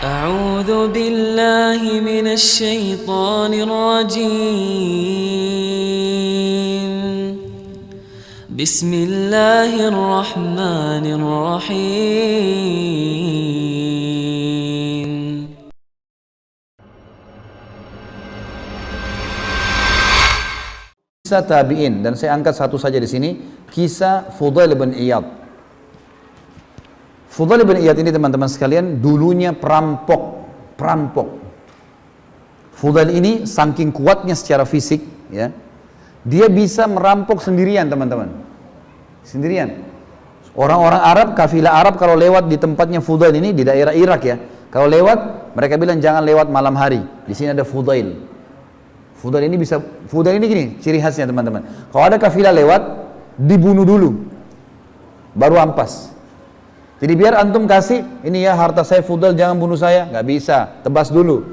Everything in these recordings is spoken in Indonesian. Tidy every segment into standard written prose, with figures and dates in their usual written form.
أعوذ بالله من الشيطان الرجيم بسم الله الرحمن الرحيم Kisah tabi'in, dan saya angkat satu saja di sini, kisah Fudail bin Iyad. Fudail bin Iyad ini teman-teman sekalian dulunya perampok. Fudail ini saking kuatnya secara fisik, ya, dia bisa merampok sendirian teman-teman, sendirian. Orang-orang Arab, kafilah Arab kalau lewat di tempatnya Fudail ini di daerah Irak ya, kalau lewat mereka bilang jangan lewat malam hari. Di sini ada Fudail. Fudail ini gini, ciri khasnya teman-teman. Kalau ada kafilah lewat, dibunuh dulu, baru ampas. Jadi biar antum kasih, ini ya harta saya Fudail, jangan bunuh saya, nggak bisa, tebas dulu.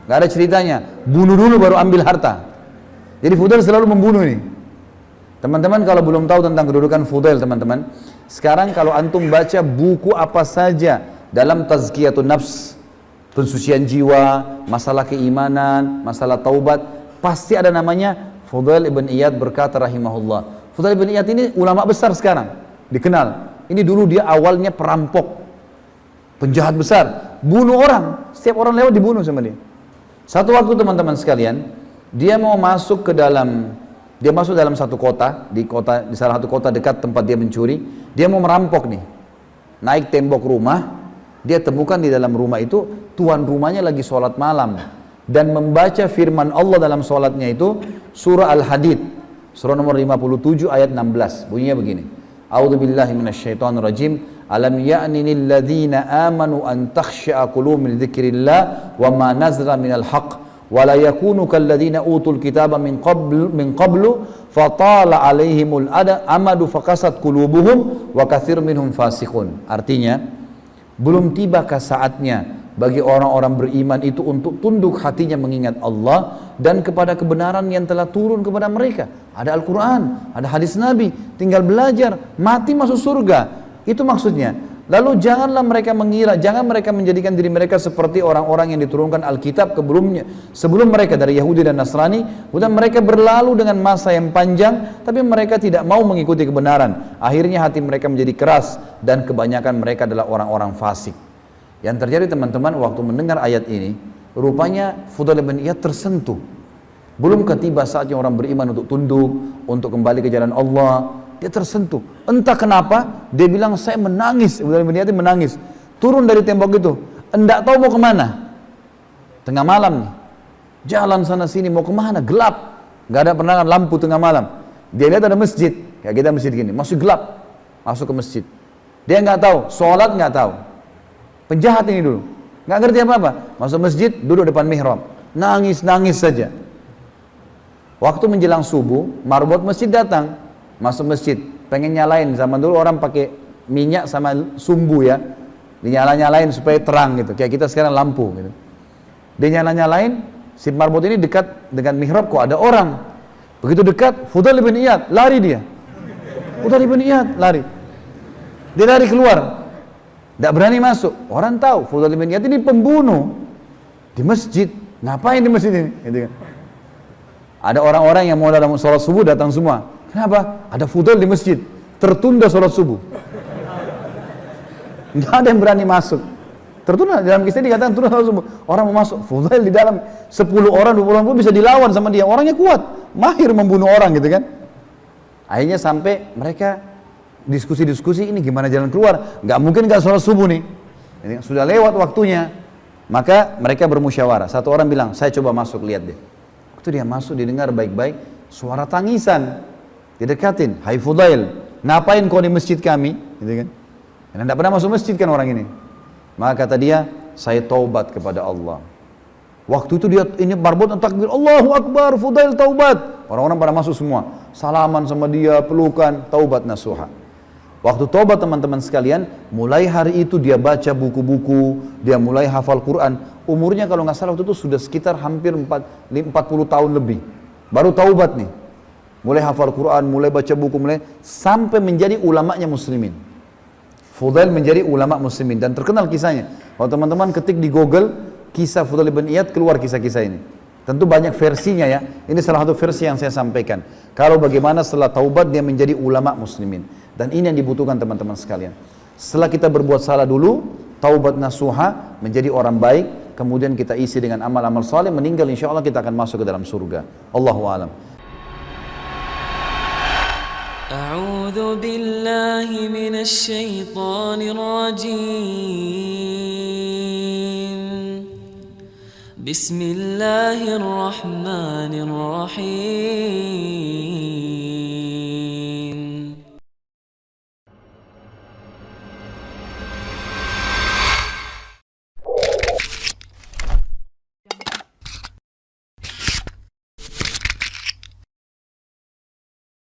Nggak ada ceritanya, bunuh dulu baru ambil harta. Jadi Fudail selalu membunuh ini. Teman-teman kalau belum tahu tentang kedudukan Fudail teman-teman, sekarang kalau antum baca buku apa saja dalam tazkiyatun nafs, pensucian jiwa, masalah keimanan, masalah taubat, pasti ada namanya Fudail ibn Iyad berkata rahimahullah. Fudail ibn Iyad ini ulama besar sekarang, dikenal. Ini dulu dia awalnya perampok, penjahat besar, bunuh orang, setiap orang lewat dibunuh sama dia. Satu waktu teman-teman sekalian, dia mau masuk ke dalam, dia masuk dalam satu kota, di salah satu kota dekat tempat dia mencuri, dia mau merampok nih, naik tembok rumah. Dia temukan di dalam rumah itu tuan rumahnya lagi sholat malam dan membaca firman Allah dalam sholatnya itu surah Al-Hadid, surah nomor 57 ayat 16. Bunyinya begini. A'udzubillahi minasyaitonirrajim. Alam ya'ni lil ladzina amanu an takhsha'a qulubuhum li dzikrillah wa ma nazala minal haqq wa la yakunu kal ladzina utul kitaba min qablu fatala 'alaihimul amadu faqasat qulubuhum wa katsirun minhum fasiqun. Artinya, belum tibakah saatnya bagi orang-orang beriman itu untuk tunduk hatinya mengingat Allah dan kepada kebenaran yang telah turun kepada mereka. Ada Al-Quran, ada hadis Nabi, tinggal belajar, mati masuk surga. Itu maksudnya. Lalu janganlah mereka mengira, jangan mereka menjadikan diri mereka seperti orang-orang yang diturunkan Alkitab sebelum mereka dari Yahudi dan Nasrani, kemudian mereka berlalu dengan masa yang panjang, tapi mereka tidak mau mengikuti kebenaran. Akhirnya hati mereka menjadi keras dan kebanyakan mereka adalah orang-orang fasik. Yang terjadi teman-teman waktu mendengar ayat ini, rupanya Fudail bin Iyad tersentuh. Belum tiba saatnya orang beriman untuk tunduk, untuk kembali ke jalan Allah. Dia tersentuh. Entah kenapa, dia bilang saya menangis. Fudail bin Iyad menangis. Turun dari tembok itu. Enggak tahu mau kemana. Tengah malam nih. Jalan sana sini mau kemana? Gelap. Nggak ada penerangan lampu tengah malam. Dia lihat ada masjid. Kayak kita masjid gini. Masih gelap. Masuk ke masjid. Dia nggak tahu. Sholat nggak tahu. Penjahat ini dulu. Nggak ngerti apa-apa. Masuk masjid, duduk depan mihrab. Nangis saja. Waktu menjelang subuh, marbot masjid datang. Masuk masjid, pengen nyalain. Zaman dulu orang pakai minyak sama sumbu ya, dinyala-nyalain supaya terang gitu, kayak kita sekarang lampu gitu. Dia nyala-nyalain, si marbot ini dekat dengan mihrab, kok ada orang. Begitu dekat, Fudail bin Iyad, lari dia. Fudail bin Iyad, lari. Dia lari keluar, tidak berani masuk. Orang tahu, Fudail bin Iyad ini pembunuh. Di masjid, ngapain di masjid ini? Gitu kan. Ada orang-orang yang mau dalam sholat subuh datang semua. Kenapa? Ada Fudail di masjid, tertunda sholat subuh. Nggak ada yang berani masuk. Tertunda, dalam kisah dikatakan tertunda sholat subuh. Orang mau masuk, Fudail di dalam 10 orang, 20 orang pun bisa dilawan sama dia. Orangnya kuat, mahir membunuh orang gitu kan. Akhirnya sampai mereka diskusi-diskusi, ini gimana jalan keluar. Nggak mungkin nggak sholat subuh nih. Ini sudah lewat waktunya. Maka mereka bermusyawarah. Satu orang bilang, saya coba masuk, lihat deh. Waktu dia masuk, didengar baik-baik, suara tangisan. Didekatin, hai Fudail, ngapain kau di masjid kami? Gitu kan? Karena tidak pernah masuk masjid kan orang ini. Maka kata dia, saya taubat kepada Allah. Waktu itu dia ini marbot takbir, Allahu Akbar, Fudail taubat. Orang-orang pada masuk semua, salaman sama dia, pelukan, taubat nasuha. Waktu taubat teman-teman sekalian, mulai hari itu dia baca buku-buku, dia mulai hafal Quran. Umurnya kalau nggak salah waktu itu sudah sekitar hampir 40 tahun lebih. Baru taubat nih. Mulai hafal Quran, mulai baca buku, mulai sampai menjadi ulamanya muslimin. Fudail menjadi ulama muslimin dan terkenal kisahnya. Kalau teman-teman ketik di Google kisah Fudail bin Iyad, keluar kisah-kisah ini. Tentu banyak versinya ya. Ini salah satu versi yang saya sampaikan. Kalau bagaimana setelah taubat dia menjadi ulama muslimin. Dan ini yang dibutuhkan teman-teman sekalian. Setelah kita berbuat salah dulu, taubat nasuha, menjadi orang baik, kemudian kita isi dengan amal-amal saleh, meninggal insya Allah kita akan masuk ke dalam surga. Allahu a'lam. أعوذ بالله من الشيطان الرجيم بسم الله الرحمن الرحيم